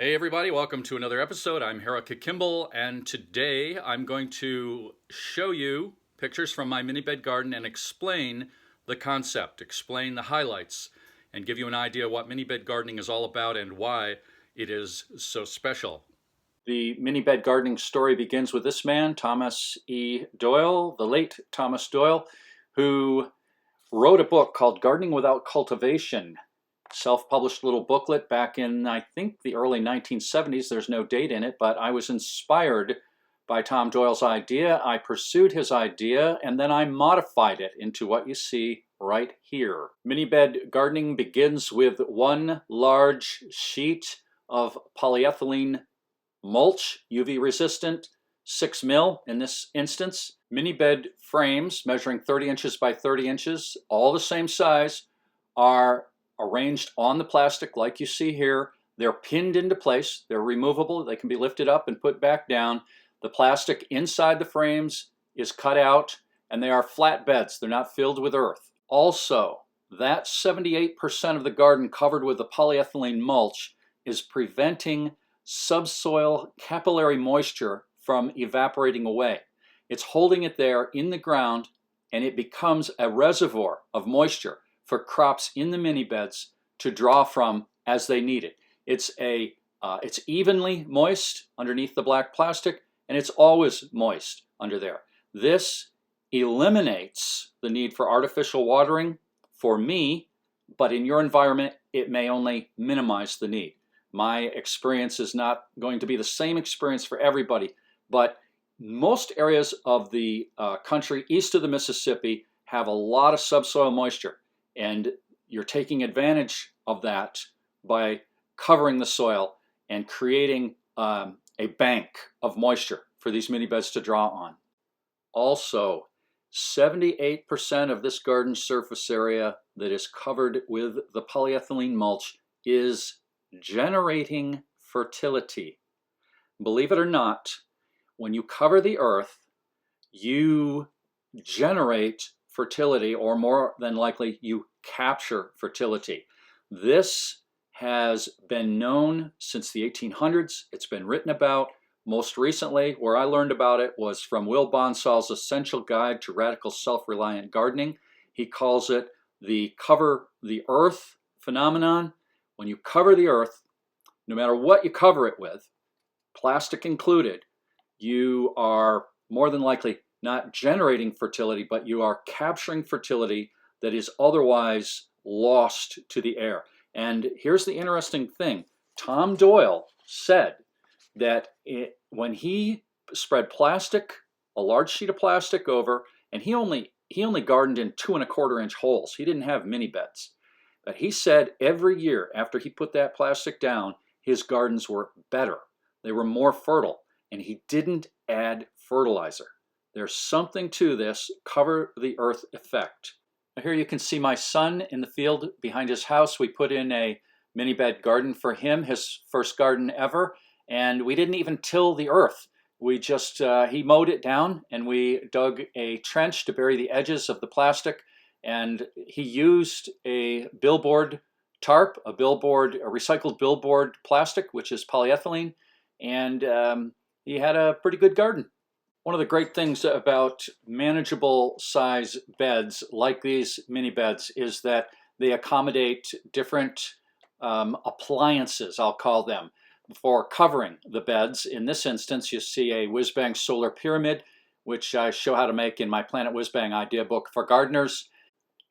Hey everybody, welcome to another episode. I'm Harrison Kimball, and today I'm going to show you pictures from my mini bed garden and explain the concept, explain the highlights, and give you an idea what mini bed gardening is all about and why it is so special. The mini bed gardening story begins with this man, Thomas E. Doyle, the late Thomas Doyle, who wrote a book called Gardening Without Cultivation. Self-published little booklet back in, I think, the early 1970s. There's no date in it, but I was inspired by Tom Doyle's idea. I pursued his idea, and then I modified it into what you see right here. Mini bed gardening begins with one large sheet of polyethylene mulch, UV resistant, 6 mil in this instance. Mini bed frames measuring 30 inches by 30 inches, all the same size, are arranged on the plastic like you see here. They're pinned into place. They're removable. They can be lifted up and put back down. The plastic inside the frames is cut out, and they are flat beds. They're not filled with earth. Also, that 78% of the garden covered with the polyethylene mulch is preventing subsoil capillary moisture from evaporating away. It's holding it there in the ground, and it becomes a reservoir of moisture for crops in the mini beds to draw from as they need it. It's evenly moist underneath the black plastic, and it's always moist under there. This eliminates the need for artificial watering for me, but in your environment, it may only minimize the need. My experience is not going to be the same experience for everybody, but most areas of the country east of the Mississippi have a lot of subsoil moisture. And you're taking advantage of that by covering the soil and creating a bank of moisture for these mini beds to draw on. Also, 78% of this garden surface area that is covered with the polyethylene mulch is generating fertility. Believe it or not, when you cover the earth, you generate fertility, or more than likely, you capture fertility. This has been known since the 1800s. It's been written about. Most recently, where I learned about it was from Will Bonsal's Essential Guide to Radical Self-Reliant Gardening. He calls it the cover the earth phenomenon. When you cover the earth, no matter what you cover it with, plastic included, you are more than likely not generating fertility, but you are capturing fertility that is otherwise lost to the air. And here's the interesting thing. Tom Doyle said that when he spread plastic, a large sheet of plastic over, and he only gardened in 2¼ inch holes. He didn't have mini beds. But he said every year after he put that plastic down, his gardens were better. They were more fertile, and he didn't add fertilizer. There's something to this cover the earth effect. Now here you can see my son in the field behind his house. We put in a mini bed garden for him, his first garden ever, and we didn't even till the earth. We just, he mowed it down, and we dug a trench to bury the edges of the plastic, and he used a billboard tarp, a recycled billboard plastic, which is polyethylene, and he had a pretty good garden. One of the great things about manageable size beds like these mini beds is that they accommodate different appliances, I'll call them, for covering the beds. In this instance, you see a whiz-bang solar pyramid, which I show how to make in my Planet Whiz-Bang idea book for gardeners.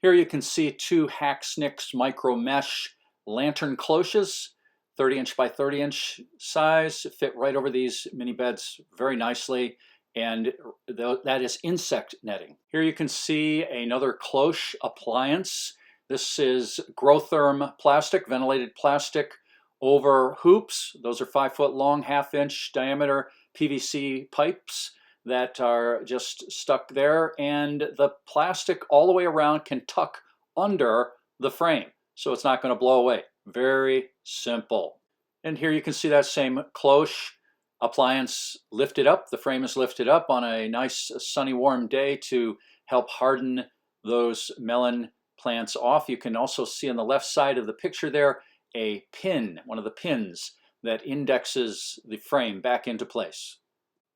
Here you can see 2 Hacksnicks micro mesh lantern cloches, 30 inch by 30 inch size, fit right over these mini beds very nicely. And that is insect netting. Here you can see another cloche appliance. This is Growtherm plastic, ventilated plastic over hoops. Those are 5 foot long, 1/2 inch diameter PVC pipes that are just stuck there. And the plastic all the way around can tuck under the frame, so it's not going to blow away. Very simple. And here you can see that same cloche appliance lifted up. The frame is lifted up on a nice sunny warm day to help harden those melon plants off. You can also see on the left side of the picture there a pin, one of the pins that indexes the frame back into place.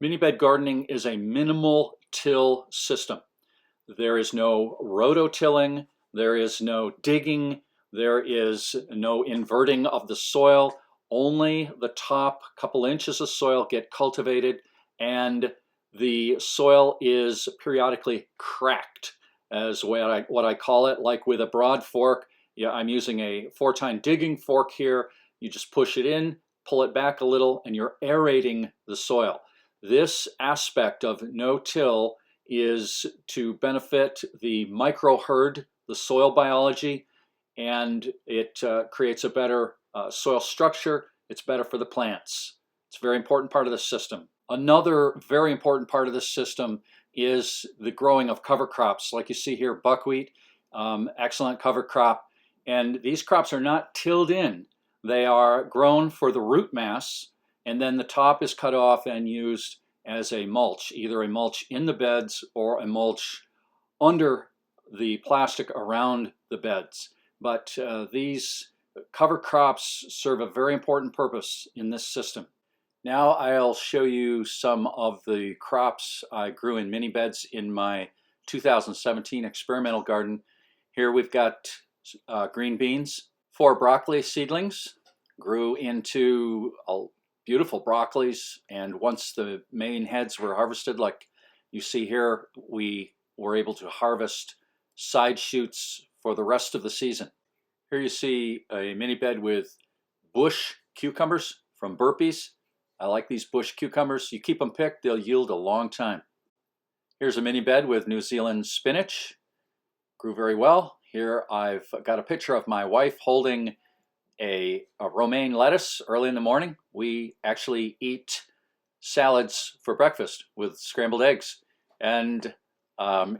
Minibed gardening is a minimal till system. There is no rototilling, there is no digging, there is no inverting of the soil. Only the top couple inches of soil get cultivated, and the soil is periodically cracked, as what I call it, like with a broad fork. Yeah, I'm using a 4-tine digging fork here. You just push it in, pull it back a little, and you're aerating the soil. This aspect of no-till is to benefit the microherd, the soil biology, and it creates a better soil structure. It's better for the plants. It's a very important part of the system. Another very important part of the system is the growing of cover crops. Like you see here, buckwheat, excellent cover crop. And these crops are not tilled in. They are grown for the root mass, and then the top is cut off and used as a mulch, either a mulch in the beds or a mulch under the plastic around the beds. But these cover crops serve a very important purpose in this system. Now I'll show you some of the crops I grew in mini beds in my 2017 experimental garden. Here we've got green beans, 4 broccoli seedlings, grew into beautiful broccolis, and once the main heads were harvested, like you see here, we were able to harvest side shoots for the rest of the season. Here you see a mini bed with bush cucumbers from Burpees. I like these bush cucumbers. You keep them picked, they'll yield a long time. Here's a mini bed with New Zealand spinach. Grew very well. Here I've got a picture of my wife holding a romaine lettuce early in the morning. We actually eat salads for breakfast with scrambled eggs. And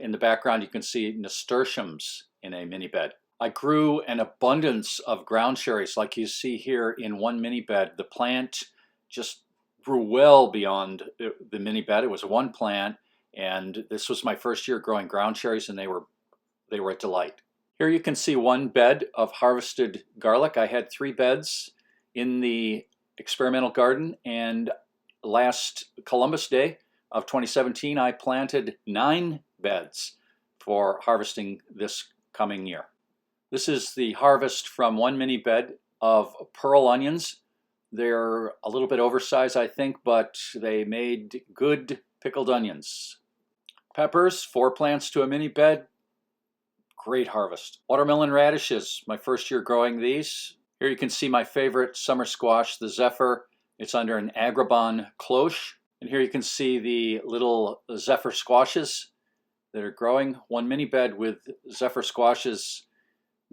in the background you can see nasturtiums in a mini bed. I grew an abundance of ground cherries like you see here in one mini bed. The plant just grew well beyond the mini bed. It was one plant, and this was my first year growing ground cherries, and they were a delight. Here you can see one bed of harvested garlic. I had 3 beds in the experimental garden, and last Columbus Day of 2017 I planted 9 beds for harvesting this coming year. This is the harvest from one mini bed of pearl onions. They're a little bit oversized, I think, but they made good pickled onions. Peppers, 4 plants to a mini bed. Great harvest. Watermelon radishes, my first year growing these. Here you can see my favorite summer squash, the Zephyr. It's under an Agrabah cloche. And here you can see the little Zephyr squashes that are growing. One mini bed with Zephyr squashes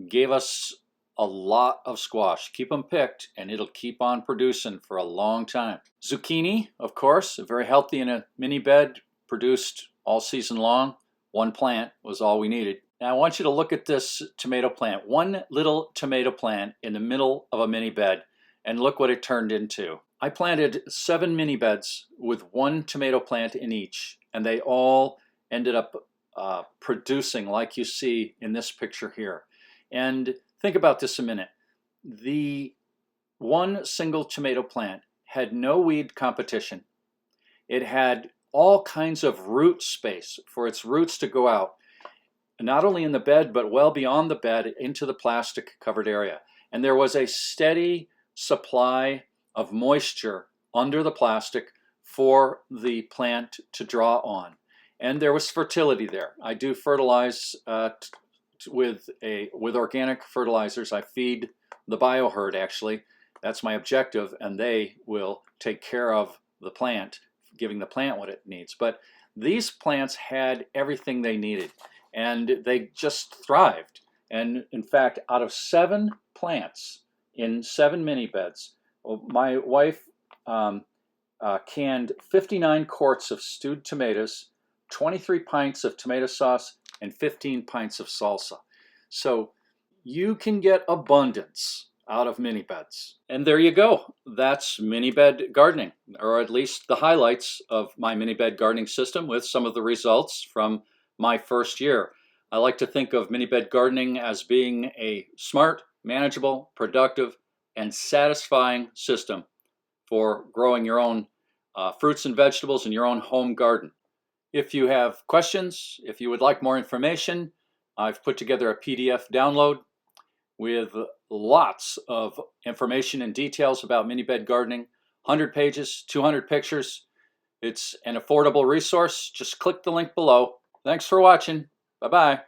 gave us a lot of squash. Keep them picked and it'll keep on producing for a long time. Zucchini, of course, very healthy in a mini bed, produced all season long. 1 plant was all we needed. Now I want you to look at this tomato plant. One little tomato plant in the middle of a mini bed, and look what it turned into. I planted 7 mini beds with 1 tomato plant in each, and they all ended up producing like you see in this picture here. And think about this a minute. The one single tomato plant had no weed competition. It had all kinds of root space for its roots to go out, not only in the bed, but well beyond the bed into the plastic covered area. And there was a steady supply of moisture under the plastic for the plant to draw on. And there was fertility there. I do fertilize with organic fertilizers. I feed the bioherd actually. That's my objective, and they will take care of the plant, giving the plant what it needs. But these plants had everything they needed, and they just thrived. And in fact, out of 7 plants in 7 mini beds, my wife canned 59 quarts of stewed tomatoes, 23 pints of tomato sauce, and 15 pints of salsa. So you can get abundance out of mini beds. And there you go. That's mini bed gardening, or at least the highlights of my mini bed gardening system with some of the results from my first year. I like to think of mini bed gardening as being a smart, manageable, productive, and satisfying system for growing your own fruits and vegetables in your own home garden. If you have questions, if you would like more information, I've put together a PDF download with lots of information and details about mini bed gardening, 100 pages, 200 pictures. It's an affordable resource. Just click the link below. Thanks for watching. Bye-bye.